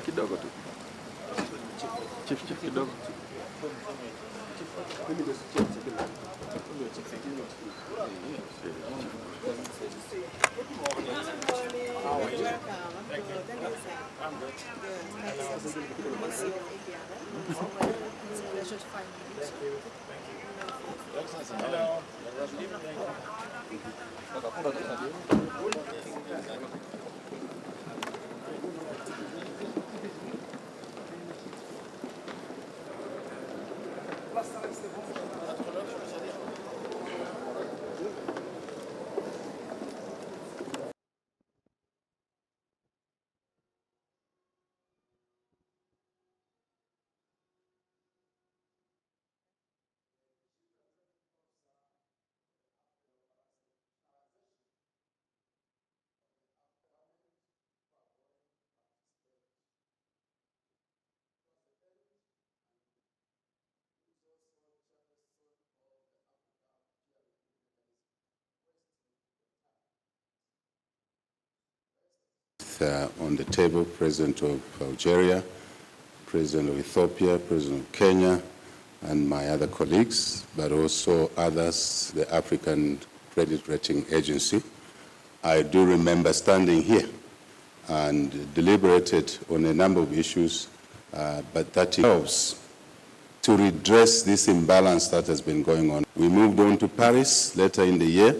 Kidogo tu. Chief kidogo. On the table, President of Algeria, President of Ethiopia, President of Kenya, and my other colleagues, but also others, the African Credit Rating Agency. I do remember standing here and deliberated on a number of issues, but that helps to redress this imbalance that has been going on. We moved on to Paris later in the year,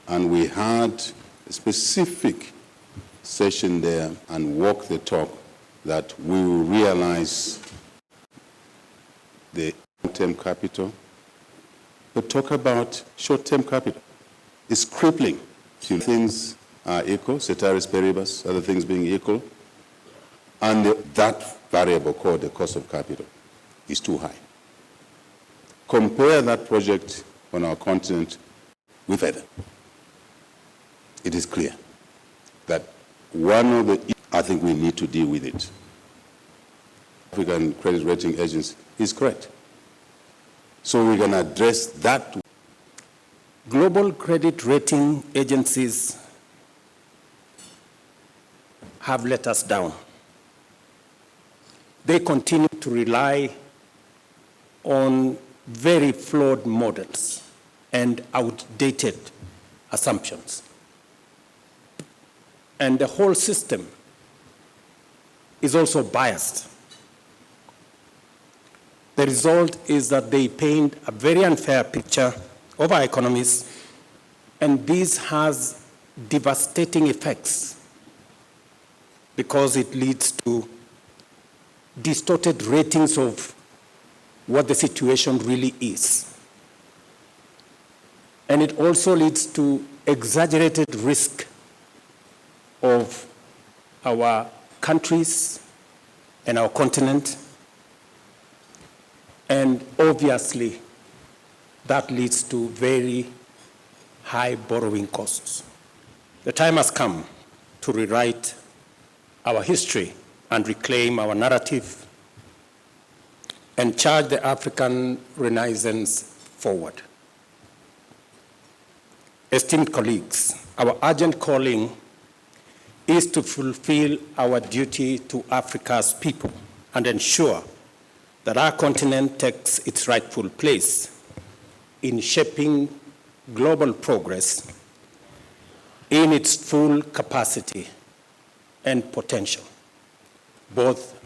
and we had a specific session there and walk the talk that we will realize the long-term capital, but talk about short-term capital. It's crippling. Few things are equal, ceteris paribus, other things being equal, and that variable called the cost of capital is too high. Compare that project on our continent with other. It is clear that one of the, I think we need to deal with it. African Credit Rating Agency is correct. So we're going to address that. Global credit rating agencies have let us down. They continue to rely on very flawed models and outdated assumptions. And the whole system is also biased. The result is that they paint a very unfair picture of our economies, and this has devastating effects because it leads to distorted ratings of what the situation really is. And it also leads to exaggerated risk of our countries and our continent, and obviously that leads to very high borrowing costs. The time has come to rewrite our history and reclaim our narrative and charge the African Renaissance forward. Esteemed colleagues, our urgent calling is to fulfill our duty to Africa's people and ensure that our continent takes its rightful place in shaping global progress in its full capacity and potential, both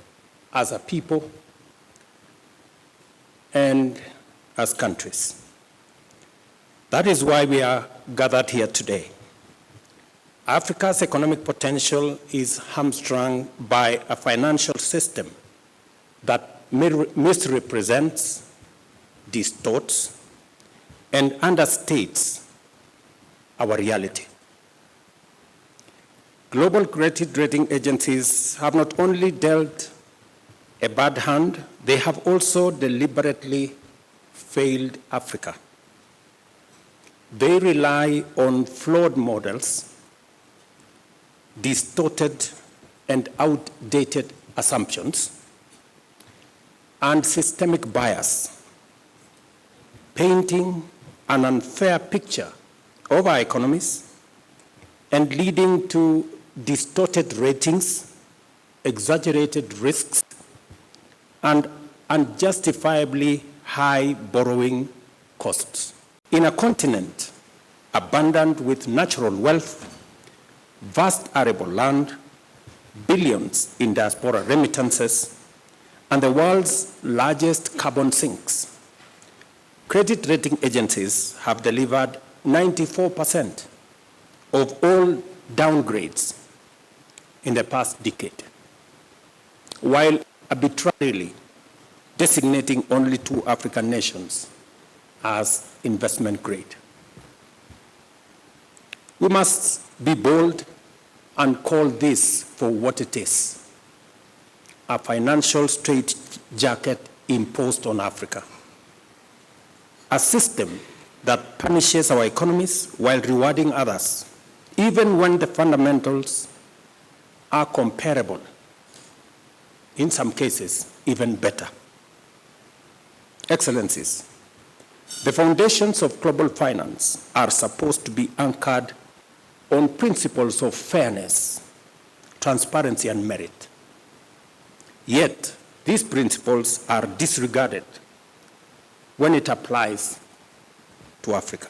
as a people and as countries. That is why we are gathered here today. Africa's economic potential is hamstrung by a financial system that misrepresents, distorts, and understates our reality. Global credit rating agencies have not only dealt a bad hand, they have also deliberately failed Africa. They rely on flawed models, distorted and outdated assumptions, and systemic bias, painting an unfair picture of our economies and leading to distorted ratings exaggerated risks, and unjustifiably high borrowing costs. In a continent abundant with natural wealth, vast arable land, billions in diaspora remittances, and the world's largest carbon sinks, credit rating agencies have delivered 94% of all downgrades in the past decade, while arbitrarily designating only 2 African nations as investment grade. We must be bold and call this for what it is: a financial straitjacket imposed on Africa. A system that punishes our economies while rewarding others, even when the fundamentals are comparable, in some cases, even better. Excellencies, the foundations of global finance are supposed to be anchored on principles of fairness, transparency, and merit. Yet, these principles are disregarded when it applies to Africa.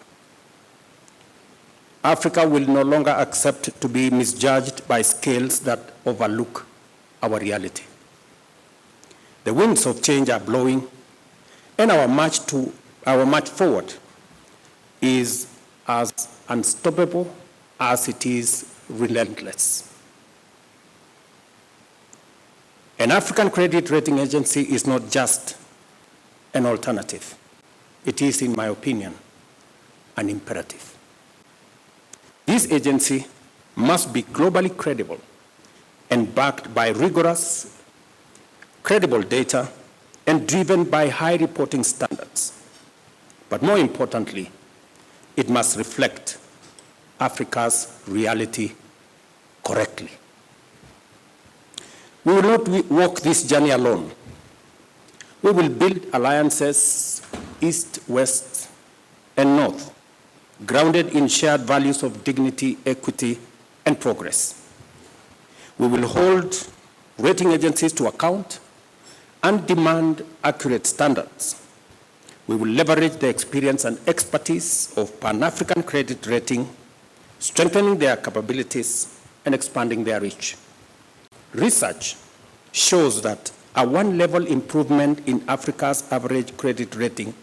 Africa will no longer accept to be misjudged by scales that overlook our reality. The winds of change are blowing, and our march forward is as unstoppable as it is relentless. An African credit rating agency is not just an alternative. It is, in my opinion, an imperative. This agency must be globally credible and backed by rigorous, credible data and driven by high reporting standards. But more importantly, it must reflect Africa's reality correctly. We will not walk this journey alone. We will build alliances east, west, and north, grounded in shared values of dignity, equity, and progress. We will hold rating agencies to account and demand accurate standards. We will leverage the experience and expertise of Pan-African credit rating, strengthening their capabilities and expanding their reach. Research shows that a one-level improvement in Africa's average credit rating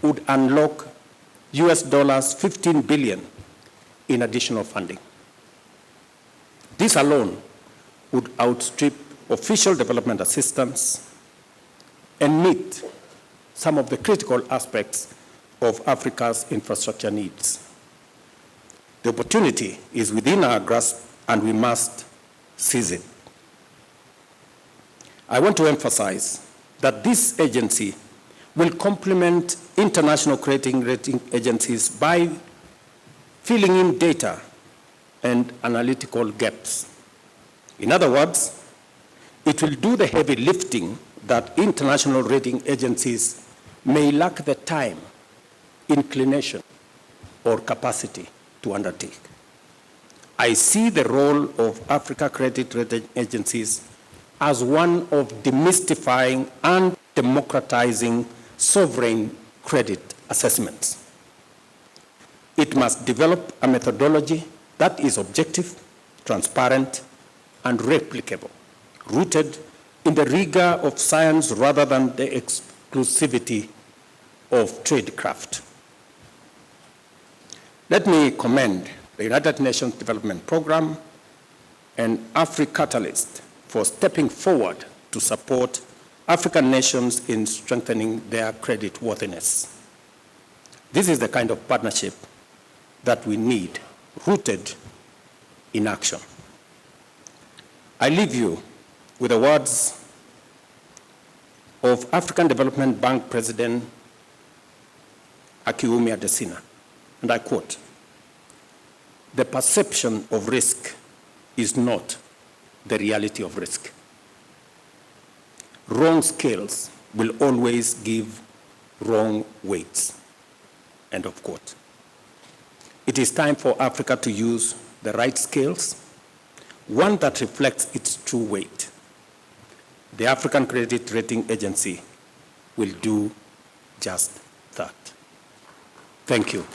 would unlock US $15 billion in additional funding. This alone would outstrip official development assistance and meet some of the critical aspects of Africa's infrastructure needs. The opportunity is within our grasp, and we must seize it. I want to emphasize that this agency will complement international credit rating agencies by filling in data and analytical gaps. In other words, it will do the heavy lifting that international rating agencies may lack the time, inclination, or capacity to undertake. I see the role of Africa credit rating agencies as one of demystifying and democratizing sovereign credit assessments. It must develop a methodology that is objective, transparent, and replicable, rooted in the rigor of science rather than the exclusivity of tradecraft. Let me commend the United Nations Development Programme and AfriCatalyst for stepping forward to support African nations in strengthening their credit worthiness. This is the kind of partnership that we need, rooted in action. I leave you with the words of African Development Bank President Akiwumi Adesina, and I quote, "The perception of risk is not the reality of risk. Wrong scales will always give wrong weights." End of quote. It is time for Africa to use the right scales, one that reflects its true weight, the African Credit Rating Agency will do just that. Thank you.